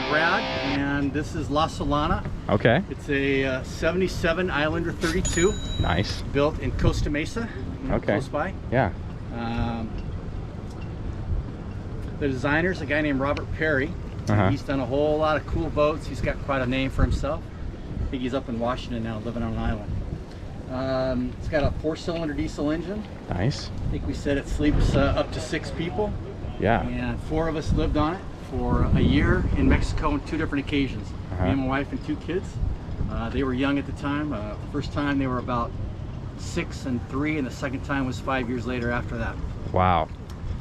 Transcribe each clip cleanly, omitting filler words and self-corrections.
Brad, and this is La Solana. Okay. It's a 77 Islander 32. Nice. Built in Costa Mesa, close by. Yeah. The designer's a guy named Robert Perry. He's done a whole lot of cool boats. He's got quite a name for himself. I think he's up in Washington now, living on an island. It's got a 4-cylinder diesel engine. Nice. I think we said it sleeps up to 6 people. Yeah. And 4 of us lived on it for a year in Mexico on 2 different occasions. Me and my wife and 2 kids. They were young at the time. The first time they were about 6 and 3, and the second time was 5 years later after that. Wow.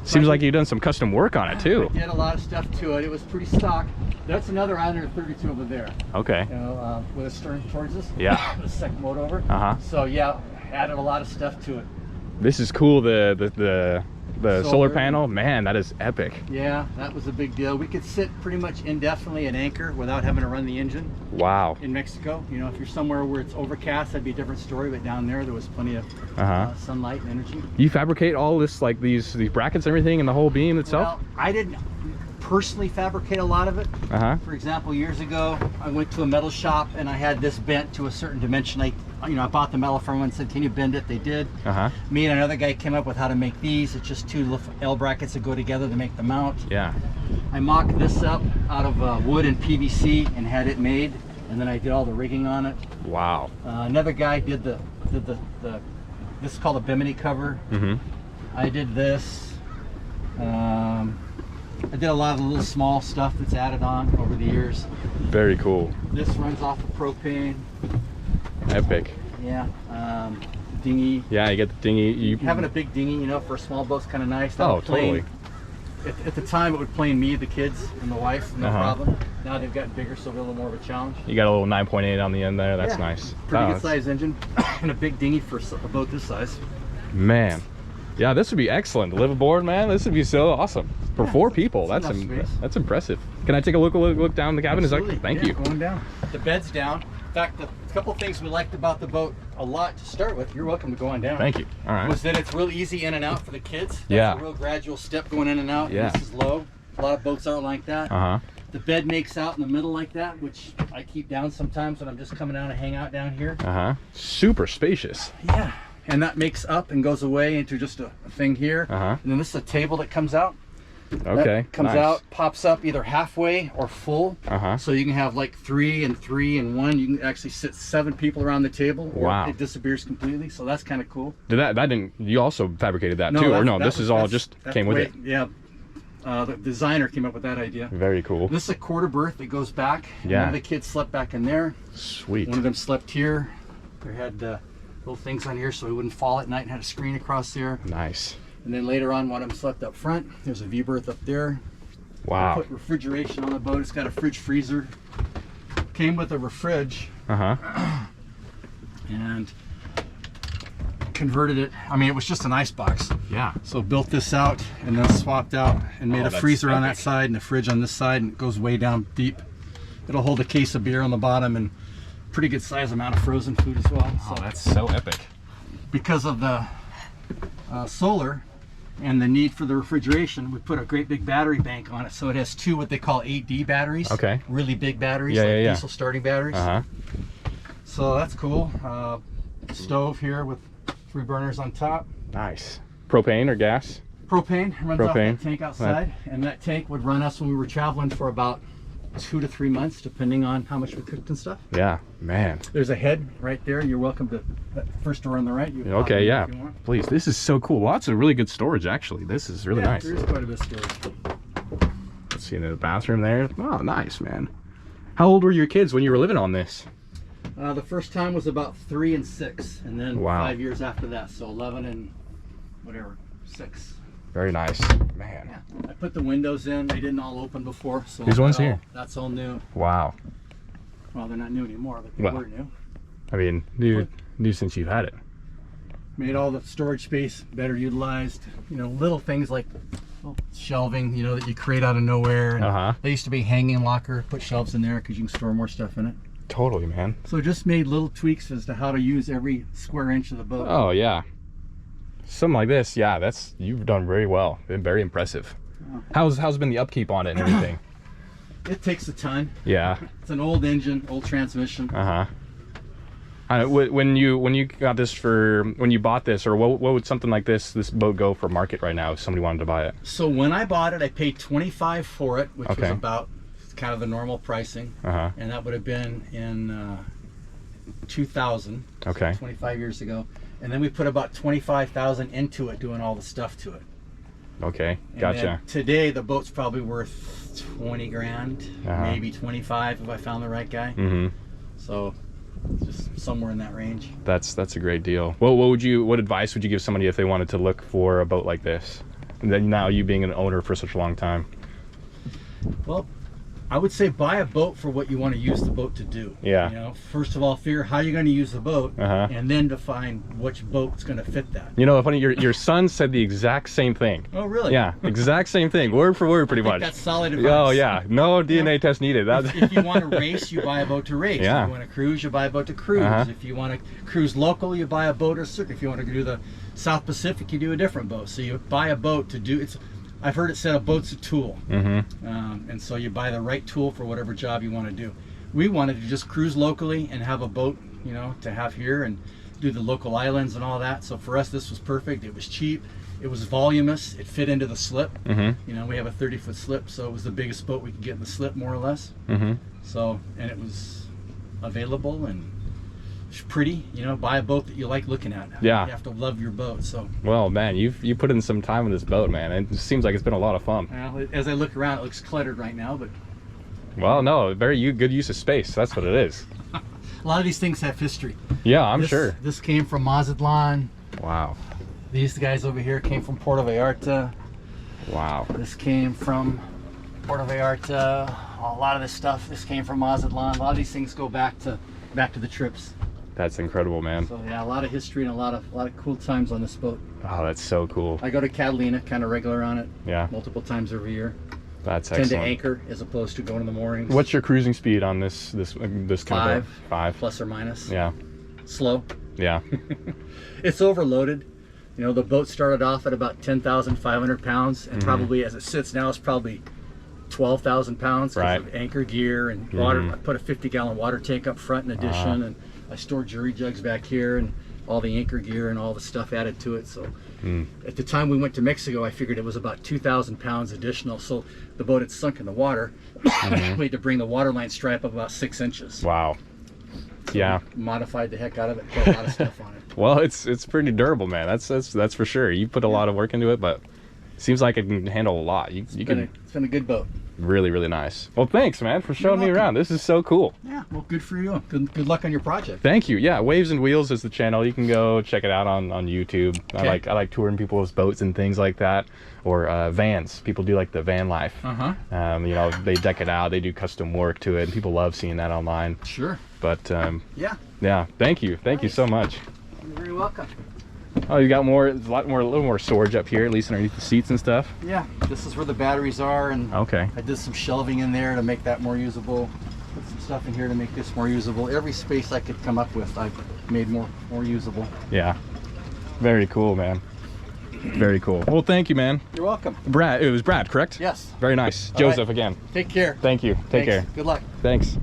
Seems like you've done some custom work on it too. We did a lot of stuff to it. It was pretty stock. That's another Islander 32 over there. Okay. You know, with a stern towards us. Yeah. The second boat over. So yeah, added a lot of stuff to it. This is cool. The solar panel, man, that is epic. Yeah, that was a big deal. We could sit pretty much indefinitely at anchor without having to run the engine. Wow. In Mexico, you know, if you're somewhere where it's overcast, that'd be a different story. But down there was plenty of sunlight and energy. You fabricate all this, like these brackets and everything, and the whole beam itself? Well, I didn't personally fabricate a lot of it. For example, years ago, I went to a metal shop and I had this bent to a certain dimension. I bought the metal from them and said, "Can you bend it?" They did. Me and another guy came up with how to make these. It's just 2 little L brackets that go together to make the mount. Yeah. I mocked this up out of wood and PVC and had it made, and then I did all the rigging on it. Wow. Another guy did this is called a bimini cover. I did this. I did a lot of the little small stuff that's added on over the years. Very cool. This runs off of propane. Epic. Yeah. Dinghy. Yeah, you get the dinghy. Having a big dinghy, you know, for a small boat's kind of nice. Oh, totally. At the time, it would plane me, the kids, and the wife, no problem. Now they've gotten bigger, so they're a little more of a challenge. You got a little 9.8 on the end there. That's nice. Pretty good size engine and a big dinghy for a boat this size. Man. Yeah, this would be excellent. The Liveaboard, man, this would be so awesome. For 4 people, that's impressive. Can I take a look down the cabin? Absolutely. Is that, thank you. Going down. The bed's down. In fact, a couple things we liked about the boat a lot to start with, you're welcome to go on down. Thank you. All right. Was that it's real easy in and out for the kids. That's a real gradual step going in and out. Yeah. This is low. A lot of boats aren't like that. The bed makes out in the middle like that, which I keep down sometimes when I'm just coming down to hang out down here. Super spacious. Yeah. And that makes up and goes away into just a thing here. And then this is a table that comes out. That comes out, pops up either halfway or full. So you can have like 3 and 3 and 1. You can actually sit 7 people around the table. Or it disappears completely. So that's kind of cool. You also fabricated that too, or no? This is all just came with it. Yeah. The designer came up with that idea. Very cool. This is a quarter berth that goes back. Yeah. One of the kids slept back in there. Sweet. One of them slept here. They had little things on here so he wouldn't fall at night, and had a screen across there. Nice. And then later on, one of them slept up front. There's a view berth up there. Wow. I put refrigeration on the boat. It's got a fridge freezer. Came with a refrige. And converted it. I mean, it was just an ice box. Yeah. So built this out and then swapped out and made a freezer on that side and a fridge on this side, and it goes way down deep. It'll hold a case of beer on the bottom and pretty good size amount of frozen food as well. So that's so epic. Because of the solar and the need for the refrigeration, we put a great big battery bank on it. So it has 2 what they call 8D batteries. Really big batteries, like diesel starting batteries. So that's cool. Stove here with 3 burners on top. Nice. Propane or gas? Propane. Runs off that tank outside. And that tank would run us when we were traveling for about 2 to 3 months, depending on how much we cooked and stuff. Yeah, man. There's a head right there. You're welcome to that first door on the right. Okay, yeah. Please. This is so cool. Lots of really good storage, actually. This is really nice. There is quite a bit of storage. Let's see, the bathroom there. Oh, nice, man. How old were your kids when you were living on this? The first time was about 3 and 6, and then 5 years after that. So 11 and whatever, 6. Very nice, man. Yeah. I put the windows in. They didn't all open before. So these ones here? That's all new. Wow. Well, they're not new anymore, but they were new. I mean, new since you've had it. Made all the storage space better utilized. You know, little things like shelving, you know, that you create out of nowhere. And they used to be hanging locker. Put shelves in there because you can store more stuff in it. Totally, man. So just made little tweaks as to how to use every square inch of the boat. Oh, yeah. Something like this, yeah, you've done very well. Been very impressive. How's been the upkeep on it and everything? It takes a ton. Yeah. It's an old engine, old transmission. When you got this when you bought this, or what would something like this boat go for market right now if somebody wanted to buy it? So when I bought it, I paid $25 for it, which was about kind of the normal pricing. And that would have been in 2000. Okay. So 25 years ago. And then we put about $25,000 into it, doing all the stuff to it. Okay, gotcha. And today the boat's probably worth 20 grand, maybe 25 if I found the right guy. So just somewhere in that range. That's a great deal. What advice would you give somebody if they wanted to look for a boat like this? And then now you being an owner for such a long time. Well, I would say buy a boat for what you want to use the boat to do. Yeah. You know, first of all, figure how you're going to use the boat, and then define which boat's going to fit that. You know, funny, your son said the exact same thing. Oh, really? Yeah, exact same thing, word for word, pretty much. That's solid advice. Oh yeah, no DNA test needed. If you want to race, you buy a boat to race. Yeah. If you want to cruise, you buy a boat to cruise. If you want to cruise local, you buy a boat or circuit. If you want to do the South Pacific, you do a different boat. So you buy a boat to do it's. I've heard it said a boat's a tool, and so you buy the right tool for whatever job you want to do. We wanted to just cruise locally and have a boat, you know, to have here and do the local islands and all that. So for us, this was perfect. It was cheap. It was voluminous. It fit into the slip. You know, we have a 30-foot slip, so it was the biggest boat we could get in the slip, more or less. So, and it was available and pretty. You know, buy a boat that you like looking at. Yeah. You have to love your boat. So. Well, man, you put in some time in this boat, man. It seems like it's been a lot of fun. Well, as I look around, it looks cluttered right now, but. Well, no, very good use of space. That's what it is. A lot of these things have history. Yeah, I'm sure. This came from Mazatlan. Wow. These guys over here came from Puerto Vallarta. Wow. This came from Puerto Vallarta. A lot of this stuff, this came from Mazatlan. A lot of these things go back to the trips. That's incredible, man. So yeah, a lot of history and a lot of cool times on this boat. Oh, that's so cool. I go to Catalina, kind of regular on it. Yeah. Multiple times every year. That's excellent. Tend to anchor as opposed to going in the moorings. What's your cruising speed on this kind of boat? 5 plus or minus. Yeah. Slow. Yeah. It's overloaded. You know, the boat started off at about 10,500 pounds, and probably as it sits now, it's probably 12,000 pounds because of anchor gear and water. I put a 50-gallon water tank up front in addition, and I store jury jugs back here and all the anchor gear and all the stuff added to it. So at the time we went to Mexico, I figured it was about 2,000 pounds additional. So the boat had sunk in the water. We had to bring the waterline stripe up about 6 inches. Wow. So yeah. Modified the heck out of it. Put a lot of stuff on it. Well, it's pretty durable, man. That's for sure. You put a lot of work into it, but it seems like it can handle a lot. It's been a good boat. Really, really nice. Well, thanks, man, for showing me around. This is so cool. Yeah, well, good for you. Good luck on your project. Thank you. Yeah, Waves and Wheels is the channel. You can go check it out on YouTube. Okay. I like touring people's boats and things like that, or vans. People do like the van life. You know, they deck it out. They do custom work to it, and people love seeing that online. Sure. But yeah. Thank you you so much. You're very welcome. Oh, you got a little more storage up here, at least underneath the seats and stuff. Yeah, this is where the batteries are, and I did some shelving in there to make that more usable. Put some stuff in here to make this more usable. Every space I could come up with, I've made more usable. Yeah, very cool, man. Very cool. Well, thank you, man. You're welcome. Brad, it was Brad, correct? Yes. Very nice. Joseph again. Take care. Thank you. Take care. Good luck. Thanks.